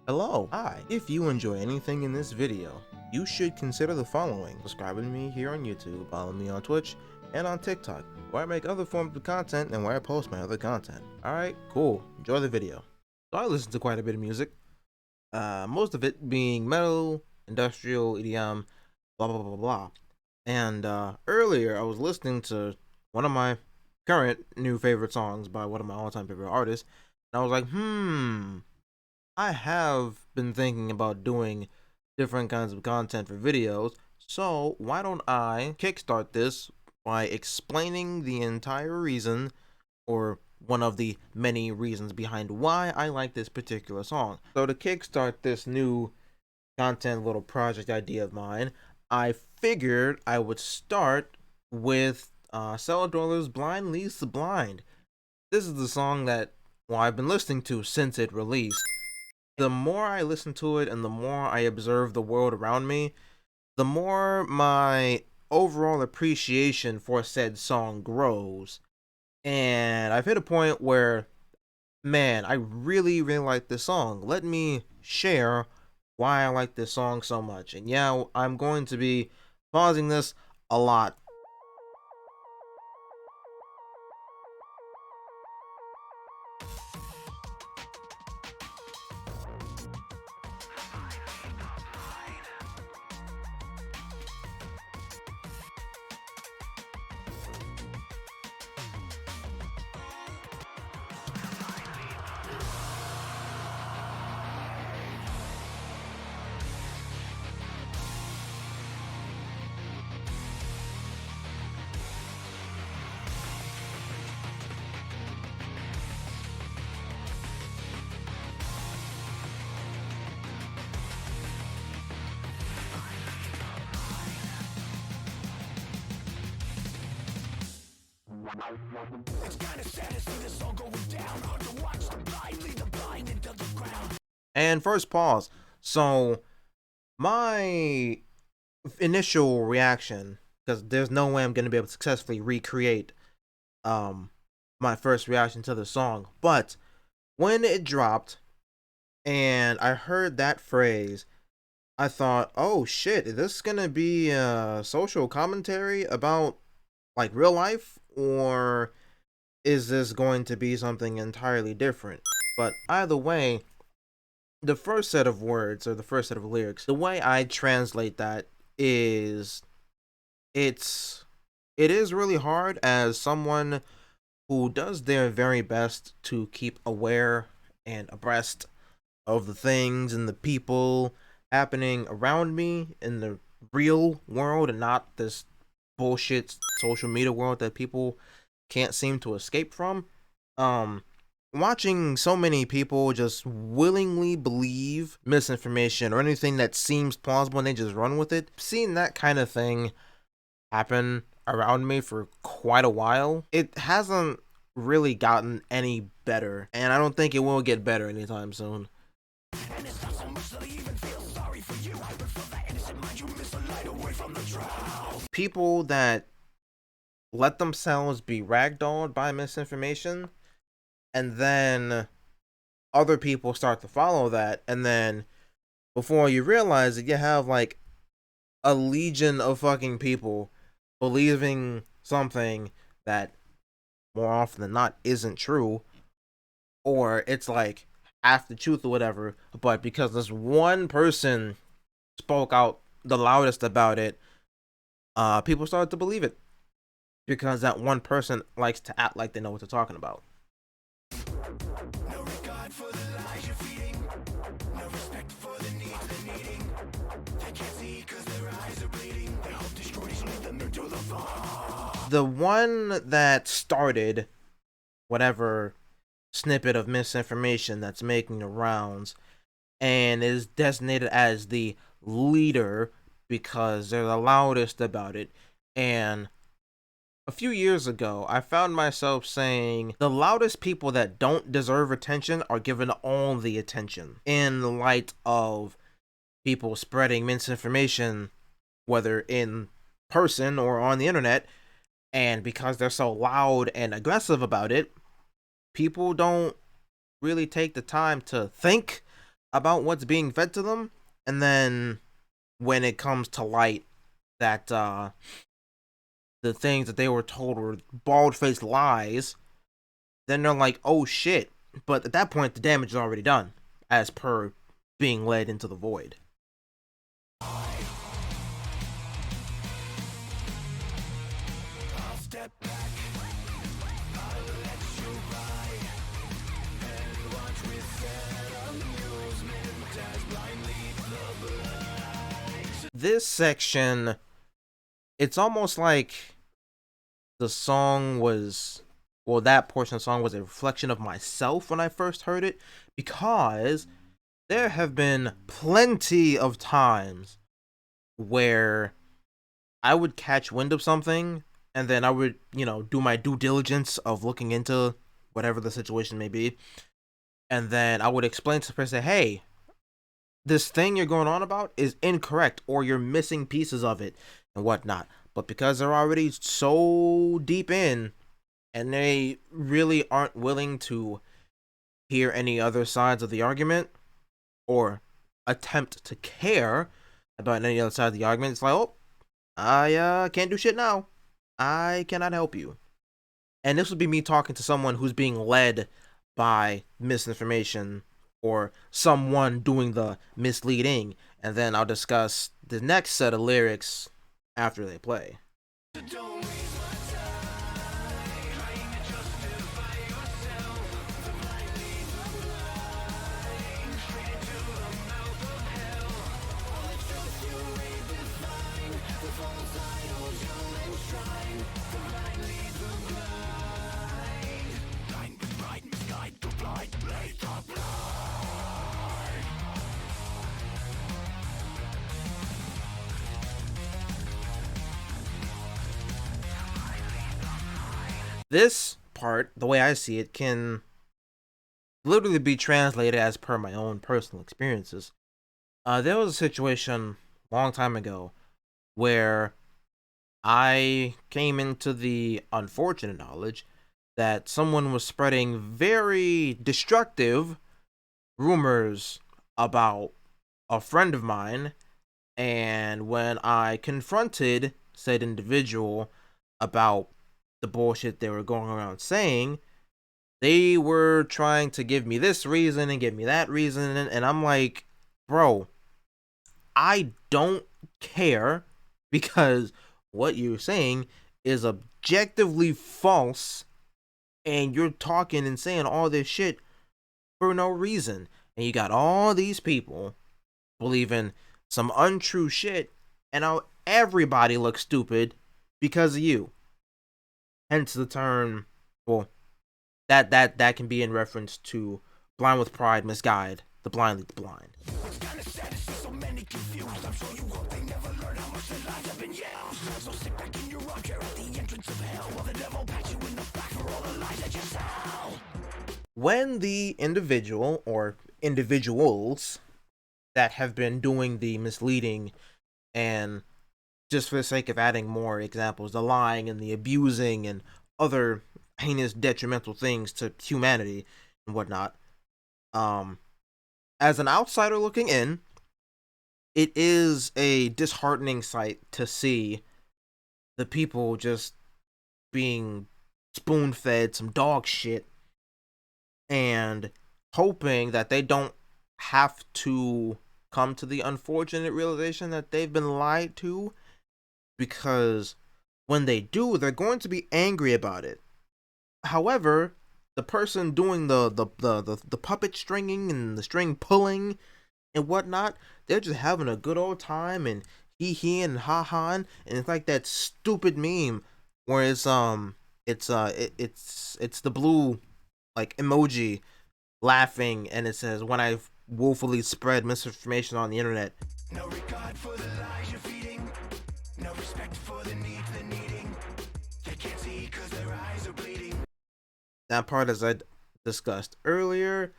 Hello, hi. If you enjoy anything in this video, you should consider the following: subscribing to me here on YouTube, follow me on Twitch, and on TikTok, where I make other forms of content and where I post my other content. Alright, cool. Enjoy the video. So I listen to quite a bit of music, most of it being metal, industrial, EDM, blah blah blah blah blah. And earlier I was listening to one of my current new favorite songs by one of my all-time favorite artists, and I was like, I have been thinking about doing different kinds of content for videos, so why don't I kickstart this by explaining the entire reason, or one of the many reasons behind why I like this particular song. So to kickstart this new content little project idea of mine, I figured I would start with Cellar Dweller's Blind Leads the Blind. This is the song that, well, I've been listening to since it released. The more I listen to it and the more I observe the world around me, the more my overall appreciation for said song grows. And I've hit a point where, man, I really like this song. Let me share why I like this song so much. And yeah, I'm going to be pausing this a lot. It's kinda sad to see this all going down. Hard to watch the blind lead the blind into the ground. And first pause. So my initial reaction, because there's no way I'm gonna be able to successfully recreate my first reaction to the song, but when it dropped and I heard that phrase, I thought, oh shit, is this gonna be a social commentary about like real life, or is this going to be something entirely different? But either way, the first set of words, or the first set of lyrics, the way I translate that is, it is really hard as someone who does their very best to keep aware and abreast of the things and the people happening around me in the real world, and not this bullshit social media world that people can't seem to escape from. Watching so many people just willingly believe misinformation or anything that seems plausible and they just run with it, seeing that kind of thing happen around me for quite a while, it hasn't really gotten any better, and I don't think it will get better anytime soon. And it's not so much that I even feel sorry for you. I prefer that innocent mind you miss the light away from the drought. People that let themselves be ragdolled by misinformation, and then other people start to follow that, and then before you realize it, you have like a legion of fucking people believing something that more often than not isn't true, or it's like half the truth or whatever, but because this one person spoke out the loudest about it, people started to believe it because that one person likes to act like they know what they're talking about. No regard for the lies you're feeding, no respect for the needs they're needing. They can't see cause their eyes are bleeding. Their hope destroys, lead them into the fall. The one that started whatever snippet of misinformation that's making the rounds and is designated as the leader because they're the loudest about it. And a few years ago, I found myself saying the loudest people that don't deserve attention are given all the attention, in the light of people spreading misinformation, whether in person or on the internet. And because they're so loud and aggressive about it, people don't really take the time to think about what's being fed to them, and then when it comes to light that the things that they were told were bald-faced lies, then they're like, oh shit. But at that point, the damage is already done, as per being led into the void. This section, it's almost like the song was, well, that portion of the song was a reflection of myself when I first heard it, because there have been plenty of times where I would catch wind of something, and then I would, do my due diligence of looking into whatever the situation may be, and then I would explain to the person, hey, this thing you're going on about is incorrect, or you're missing pieces of it and whatnot. But because they're already so deep in, and they really aren't willing to hear any other sides of the argument, or attempt to care about any other side of the argument, it's like, oh, I can't do shit now. I cannot help you. And this would be me talking to someone who's being led by misinformation, or someone doing the misleading, and then I'll discuss the next set of lyrics after they play. This part, the way I see it, can literally be translated as per my own personal experiences. There was a situation a long time ago where I came into the unfortunate knowledge that someone was spreading very destructive rumors about a friend of mine, and when I confronted said individual about the bullshit they were going around saying, they were trying to give me this reason and give me that reason, and I'm like, bro, I don't care, because what you're saying is objectively false, and you're talking and saying all this shit for no reason. And you got all these people believing some untrue shit, and now everybody looks stupid because of you. Hence the term, well, that can be in reference to blind with pride, misguide, the blind lead the blind. When the individual or individuals that have been doing the misleading, and just for the sake of adding more examples, the lying and the abusing and other heinous detrimental things to humanity and whatnot, as an outsider looking in, it is a disheartening sight to see the people just being spoon fed some dog shit, and hoping that they don't have to come to the unfortunate realization that they've been lied to, because when they do, they're going to be angry about it. However, the person doing the puppet stringing and the string pulling and whatnot, they're just having a good old time and he and ha ha, and it's like that stupid meme where it's the blue like emoji laughing, and it says, when I woefully spread misinformation on the internet. No regard for the lies you're feeding, no respect for the need for the needing. They can't see because their eyes are bleeding. That part, as I discussed earlier,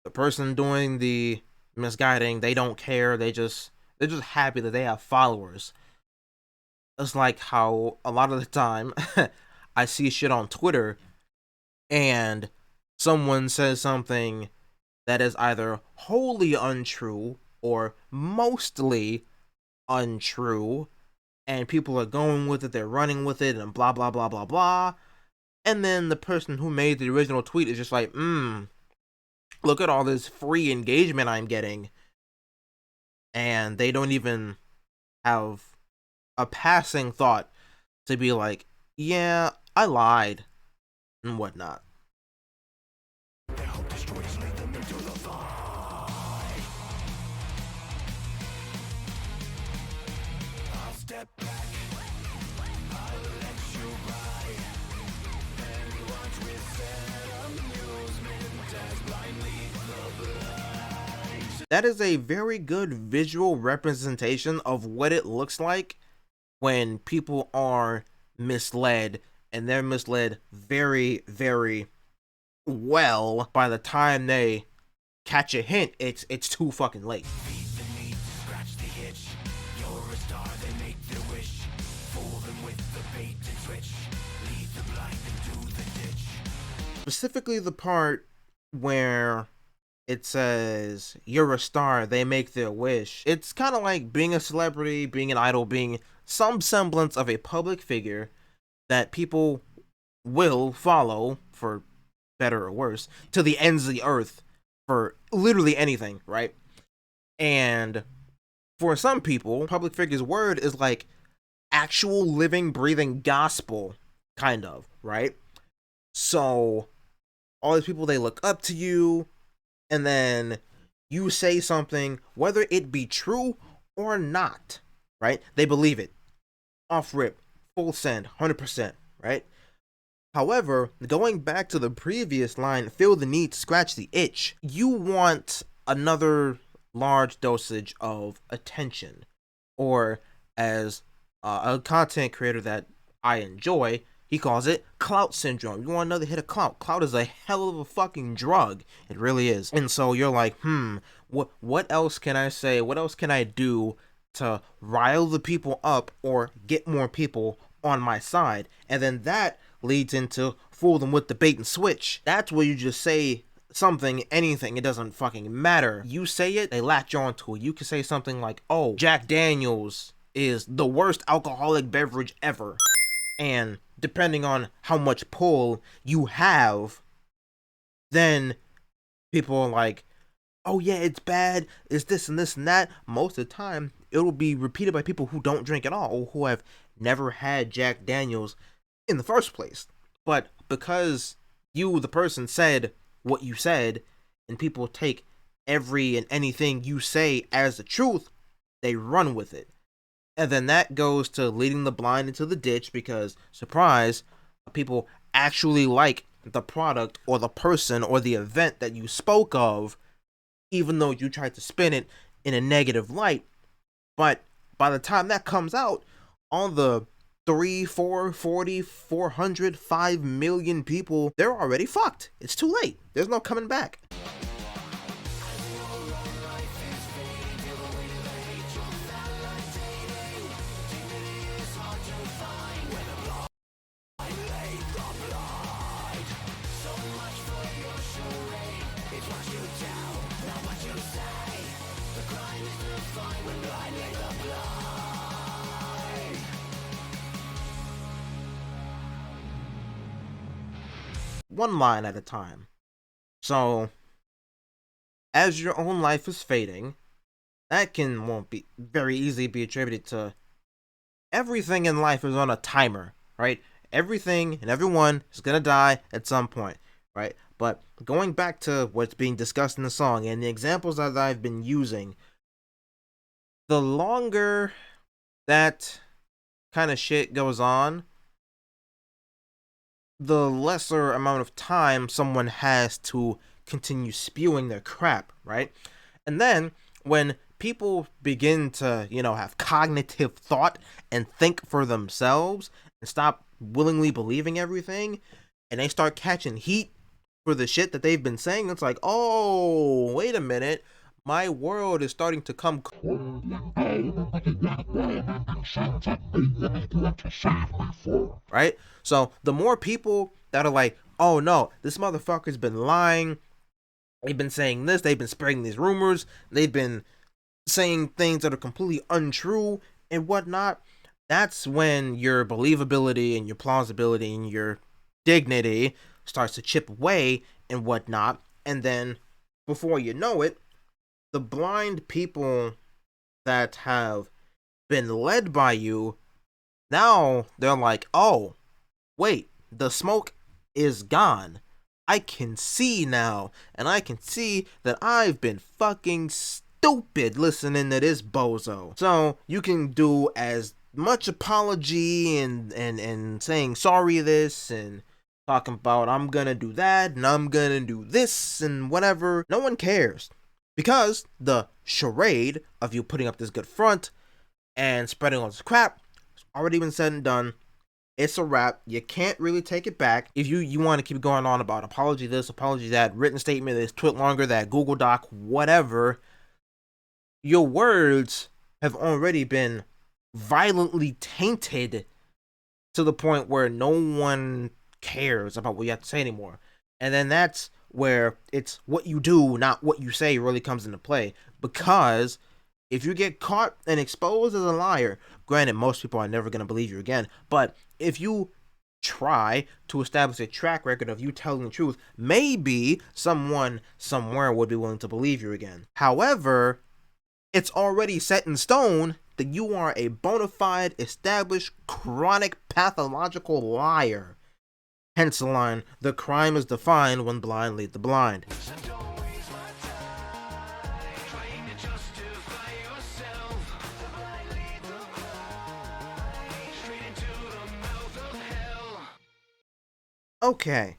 the person doing the misguiding, they don't care. They're just happy that they have followers. It's like how a lot of the time I see shit on Twitter, and someone says something that is either wholly untrue or mostly untrue, and people are going with it, they're running with it, and blah blah blah blah blah. And then the person who made the original tweet is just like, look at all this free engagement I'm getting. And they don't even have a passing thought to be like, yeah, I lied and whatnot. That is a very good visual representation of what it looks like when people are misled, and they're misled very, very well. By the time they catch a hint, it's too fucking late. Specifically the part where it says, you're a star, they make their wish. It's kind of like being a celebrity, being an idol, being some semblance of a public figure that people will follow, for better or worse, to the ends of the earth for literally anything, right? And for some people, public figure's word is like actual living, breathing gospel, kind of, right? So all these people, they look up to you, and then you say something, whether it be true or not, right? They believe it. Off rip, full send, 100%, right? However, going back to the previous line, feel the need to scratch the itch, you want another large dosage of attention. Or, as a content creator that I enjoy, he calls it clout syndrome. You want another hit of clout. Clout is a hell of a fucking drug. It really is. And so you're like, what else can I say? What else can I do to rile the people up or get more people on my side? And then that leads into fool them with the bait and switch. That's where you just say something, anything, it doesn't fucking matter. You say it, they latch on to it. You can say something like, oh, Jack Daniels is the worst alcoholic beverage ever. And depending on how much pull you have, then people are like, oh yeah, it's bad, it's this and this and that. Most of the time, it'll be repeated by people who don't drink at all, or who have never had Jack Daniels in the first place. But because you, the person, said what you said, and people take every and anything you say as the truth, they run with it. And then that goes to leading the blind into the ditch, because, surprise, people actually like the product or the person or the event that you spoke of, even though you tried to spin it in a negative light. But by the time that comes out, all the 3, 4, 40, 400, 5 million people, they're already fucked. It's too late. There's no coming back. One line at a time. So, as your own life is fading, that won't be very easily be attributed to everything in life is on a timer, right? Everything and everyone is gonna die at some point, right? But going back to what's being discussed in the song and the examples that I've been using, the longer that kind of shit goes on, the lesser amount of time someone has to continue spewing their crap, right? And then when people begin to, have cognitive thought and think for themselves and stop willingly believing everything, and they start catching heat for the shit that they've been saying, it's like, oh, wait a minute, my world is starting to come. Right? So the more people that are like, oh no, this motherfucker's been lying, they've been saying this, they've been spreading these rumors, they've been saying things that are completely untrue and whatnot. That's when your believability and your plausibility and your dignity starts to chip away and whatnot. And then before you know it, the blind people that have been led by you, now they're like, oh, wait, the smoke is gone. I can see now, and I can see that I've been fucking stupid listening to this bozo. So you can do as much apology and saying sorry this and talking about I'm gonna do that and I'm gonna do this and whatever. No one cares. Because the charade of you putting up this good front and spreading all this crap has already been said and done. It's a wrap. You can't really take it back. If you want to keep going on about apology this, apology that, written statement this, tweet longer, that Google Doc, whatever, your words have already been violently tainted to the point where no one cares about what you have to say anymore. And then that's where it's what you do, not what you say, really comes into play. Because if you get caught and exposed as a liar, granted, most people are never going to believe you again, but if you try to establish a track record of you telling the truth, maybe someone somewhere would be willing to believe you again. However, it's already set in stone that you are a bona fide, established, chronic, pathological liar. Hence the line, the crime is defined when blind lead the blind. Okay,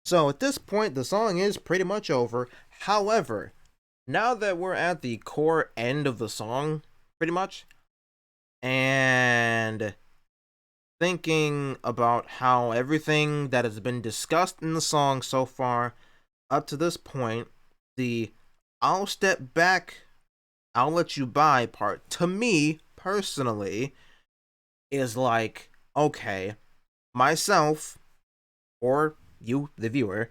so at this point, the song is pretty much over. However, now that we're at the core end of the song, pretty much, and thinking about how everything that has been discussed in the song so far up to this point, the I'll step back, I'll let you by part, to me personally, is like, okay, myself, or you, the viewer,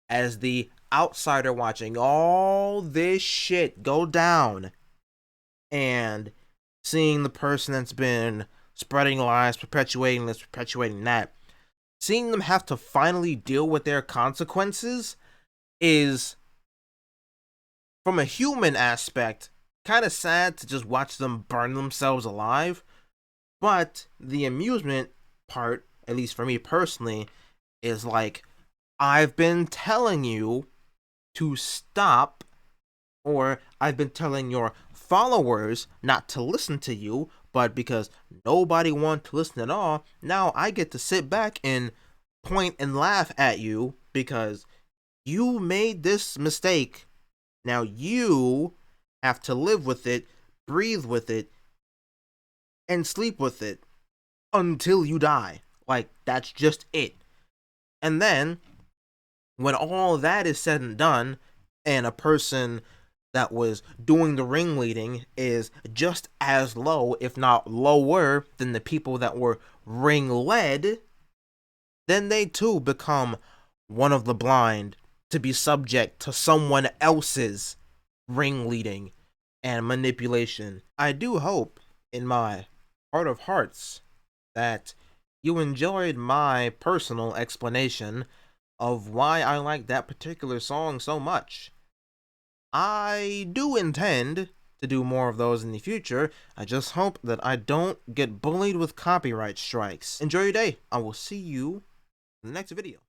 as the outsider watching all this shit go down and seeing the person that's been spreading lies, perpetuating this, perpetuating that, seeing them have to finally deal with their consequences is, from a human aspect, kind of sad to just watch them burn themselves alive. But the amusement part, at least for me personally, is like, I've been telling you to stop, or I've been telling your followers not to listen to you, but because nobody wants to listen at all, now I get to sit back and point and laugh at you because you made this mistake. Now you have to live with it, breathe with it, and sleep with it until you die. Like, that's just it. And then, when all that is said and done, and a person that was doing the ringleading is just as low, if not lower, than the people that were ring-led, then they too become one of the blind to be subject to someone else's ringleading and manipulation. I do hope, in my heart of hearts, that you enjoyed my personal explanation of why I like that particular song so much. I do intend to do more of those in the future. I just hope that I don't get bullied with copyright strikes. Enjoy your day. I will see you in the next video.